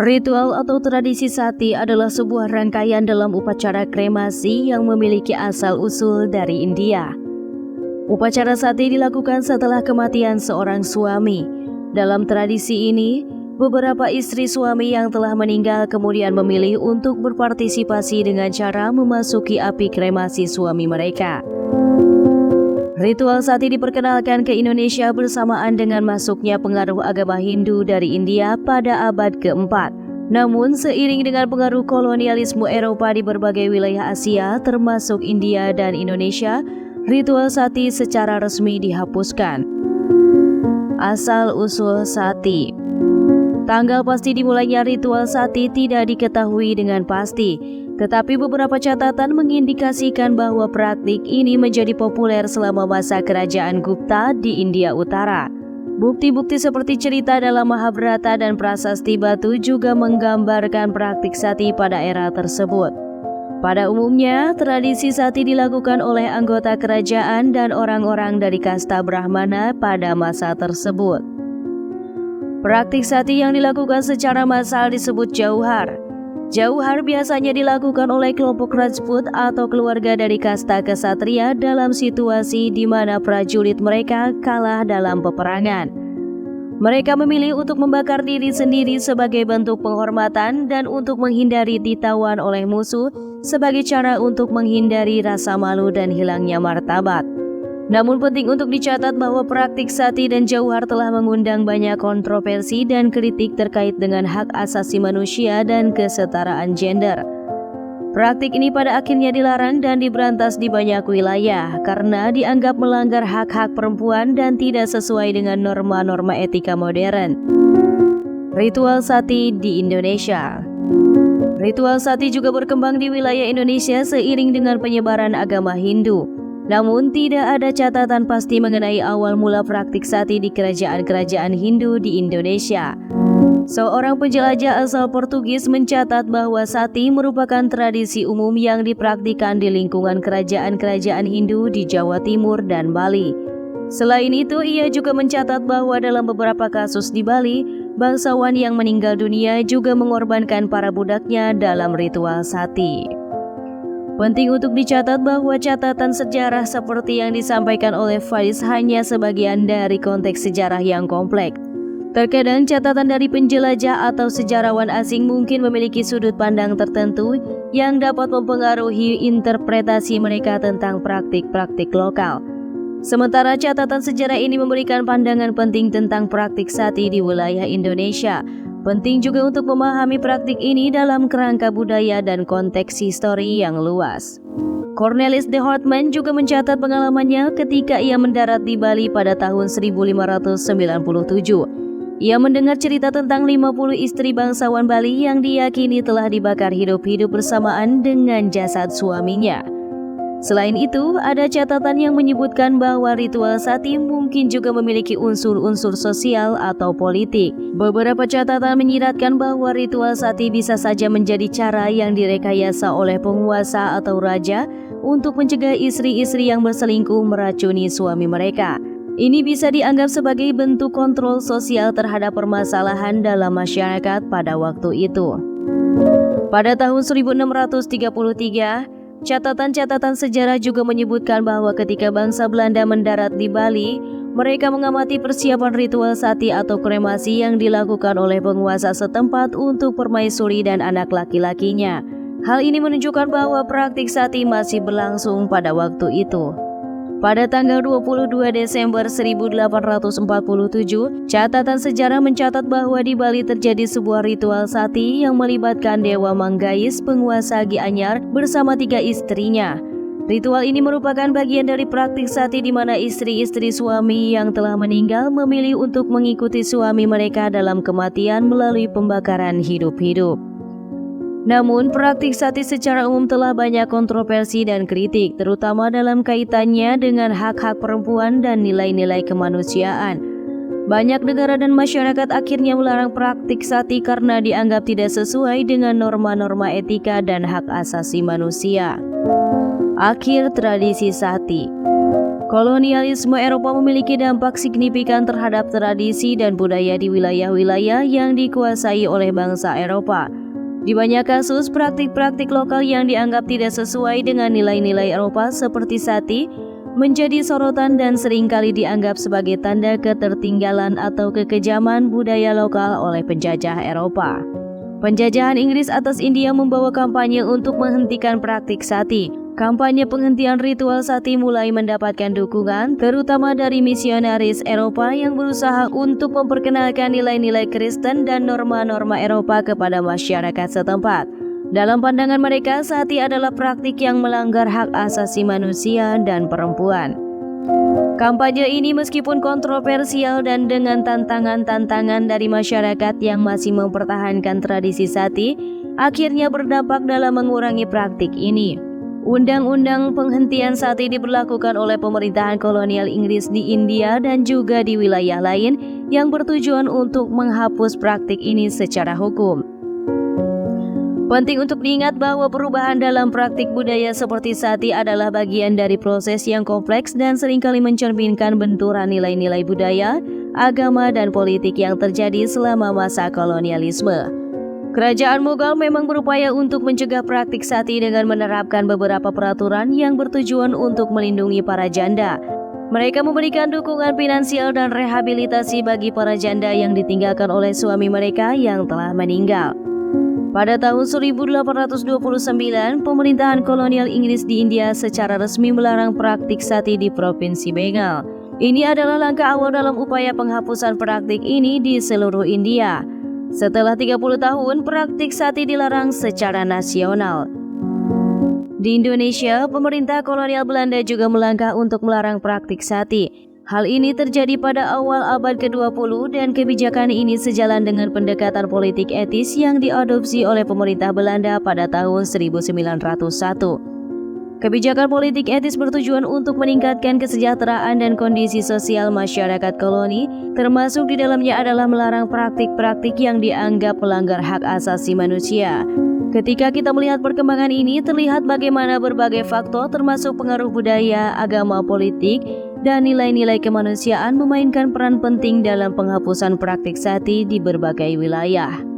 Ritual atau tradisi sati adalah sebuah rangkaian dalam upacara kremasi yang memiliki asal-usul dari India. Upacara sati dilakukan setelah kematian seorang suami. Dalam tradisi ini, beberapa istri suami yang telah meninggal kemudian memilih untuk berpartisipasi dengan cara memasuki api kremasi suami mereka. Ritual sati diperkenalkan ke Indonesia bersamaan dengan masuknya pengaruh agama Hindu dari India pada abad keempat. Namun, seiring dengan pengaruh kolonialisme Eropa di berbagai wilayah Asia, termasuk India dan Indonesia, ritual sati secara resmi dihapuskan. Asal-usul sati. Tanggal pasti dimulainya ritual sati tidak diketahui dengan pasti, tetapi beberapa catatan mengindikasikan bahwa praktik ini menjadi populer selama masa kerajaan Gupta di India Utara. Bukti-bukti seperti cerita dalam Mahabharata dan Prasasti Batu juga menggambarkan praktik sati pada era tersebut. Pada umumnya, tradisi sati dilakukan oleh anggota kerajaan dan orang-orang dari kasta Brahmana pada masa tersebut. Praktik sati yang dilakukan secara massal disebut jauhar. Jauhar biasanya dilakukan oleh kelompok Rajput atau keluarga dari kasta kesatria dalam situasi di mana prajurit mereka kalah dalam peperangan. Mereka memilih untuk membakar diri sendiri sebagai bentuk penghormatan dan untuk menghindari ditawan oleh musuh sebagai cara untuk menghindari rasa malu dan hilangnya martabat. Namun penting untuk dicatat bahwa praktik sati dan jauhar telah mengundang banyak kontroversi dan kritik terkait dengan hak asasi manusia dan kesetaraan gender. Praktik ini pada akhirnya dilarang dan diberantas di banyak wilayah karena dianggap melanggar hak-hak perempuan dan tidak sesuai dengan norma-norma etika modern. Ritual sati di Indonesia. Ritual sati juga berkembang di wilayah Indonesia seiring dengan penyebaran agama Hindu. Namun tidak ada catatan pasti mengenai awal mula praktik sati di kerajaan-kerajaan Hindu di Indonesia. Seorang penjelajah asal Portugis mencatat bahwa sati merupakan tradisi umum yang dipraktikkan di lingkungan kerajaan-kerajaan Hindu di Jawa Timur dan Bali. Selain itu, ia juga mencatat bahwa dalam beberapa kasus di Bali, bangsawan yang meninggal dunia juga mengorbankan para budaknya dalam ritual sati. Penting untuk dicatat bahwa catatan sejarah seperti yang disampaikan oleh Faiz hanya sebagian dari konteks sejarah yang kompleks. Terkadang catatan dari penjelajah atau sejarawan asing mungkin memiliki sudut pandang tertentu yang dapat mempengaruhi interpretasi mereka tentang praktik-praktik lokal. Sementara catatan sejarah ini memberikan pandangan penting tentang praktik sati di wilayah Indonesia. Penting juga untuk memahami praktik ini dalam kerangka budaya dan konteks histori yang luas. Cornelis de Houtman juga mencatat pengalamannya ketika ia mendarat di Bali pada tahun 1597. Ia mendengar cerita tentang 50 istri bangsawan Bali yang diyakini telah dibakar hidup-hidup bersamaan dengan jasad suaminya. Selain itu, ada catatan yang menyebutkan bahwa ritual sati mungkin juga memiliki unsur-unsur sosial atau politik. Beberapa catatan menyiratkan bahwa ritual sati bisa saja menjadi cara yang direkayasa oleh penguasa atau raja untuk mencegah istri-istri yang berselingkuh meracuni suami mereka. Ini bisa dianggap sebagai bentuk kontrol sosial terhadap permasalahan dalam masyarakat pada waktu itu. Pada tahun 1633, catatan-catatan sejarah juga menyebutkan bahwa ketika bangsa Belanda mendarat di Bali, mereka mengamati persiapan ritual sati atau kremasi yang dilakukan oleh penguasa setempat untuk permaisuri dan anak laki-lakinya. Hal ini menunjukkan bahwa praktik sati masih berlangsung pada waktu itu. Pada tanggal 22 Desember 1847, catatan sejarah mencatat bahwa di Bali terjadi sebuah ritual sati yang melibatkan Dewa Manggais, penguasa Gianyar, bersama 3 istrinya. Ritual ini merupakan bagian dari praktik sati di mana istri-istri suami yang telah meninggal memilih untuk mengikuti suami mereka dalam kematian melalui pembakaran hidup-hidup. Namun, praktik sati secara umum telah banyak kontroversi dan kritik, terutama dalam kaitannya dengan hak-hak perempuan dan nilai-nilai kemanusiaan. Banyak negara dan masyarakat akhirnya melarang praktik sati karena dianggap tidak sesuai dengan norma-norma etika dan hak asasi manusia. Akhir tradisi sati. Kolonialisme Eropa memiliki dampak signifikan terhadap tradisi dan budaya di wilayah-wilayah yang dikuasai oleh bangsa Eropa. Di banyak kasus, praktik-praktik lokal yang dianggap tidak sesuai dengan nilai-nilai Eropa seperti sati menjadi sorotan dan seringkali dianggap sebagai tanda ketertinggalan atau kekejaman budaya lokal oleh penjajah Eropa. Penjajahan Inggris atas India membawa kampanye untuk menghentikan praktik sati. Kampanye penghentian ritual sati mulai mendapatkan dukungan, terutama dari misionaris Eropa yang berusaha untuk memperkenalkan nilai-nilai Kristen dan norma-norma Eropa kepada masyarakat setempat. Dalam pandangan mereka, sati adalah praktik yang melanggar hak asasi manusia dan perempuan. Kampanye ini meskipun kontroversial dan dengan tantangan-tantangan dari masyarakat yang masih mempertahankan tradisi sati, akhirnya berdampak dalam mengurangi praktik ini. Undang-undang penghentian sati diberlakukan oleh pemerintahan kolonial Inggris di India dan juga di wilayah lain yang bertujuan untuk menghapus praktik ini secara hukum. Penting untuk diingat bahwa perubahan dalam praktik budaya seperti sati adalah bagian dari proses yang kompleks dan seringkali mencerminkan benturan nilai-nilai budaya, agama, dan politik yang terjadi selama masa kolonialisme. Kerajaan Mughal memang berupaya untuk mencegah praktik sati dengan menerapkan beberapa peraturan yang bertujuan untuk melindungi para janda. Mereka memberikan dukungan finansial dan rehabilitasi bagi para janda yang ditinggalkan oleh suami mereka yang telah meninggal. Pada tahun 1829, pemerintahan kolonial Inggris di India secara resmi melarang praktik sati di Provinsi Bengal. Ini adalah langkah awal dalam upaya penghapusan praktik ini di seluruh India. Setelah 30 tahun, praktik sati dilarang secara nasional. Di Indonesia, pemerintah kolonial Belanda juga melangkah untuk melarang praktik sati. Hal ini terjadi pada awal abad ke-20 dan kebijakan ini sejalan dengan pendekatan politik etis yang diadopsi oleh pemerintah Belanda pada tahun 1901. Kebijakan politik etis bertujuan untuk meningkatkan kesejahteraan dan kondisi sosial masyarakat koloni, termasuk di dalamnya adalah melarang praktik-praktik yang dianggap melanggar hak asasi manusia. Ketika kita melihat perkembangan ini, terlihat bagaimana berbagai faktor termasuk pengaruh budaya, agama, politik, dan nilai-nilai kemanusiaan memainkan peran penting dalam penghapusan praktik sati di berbagai wilayah.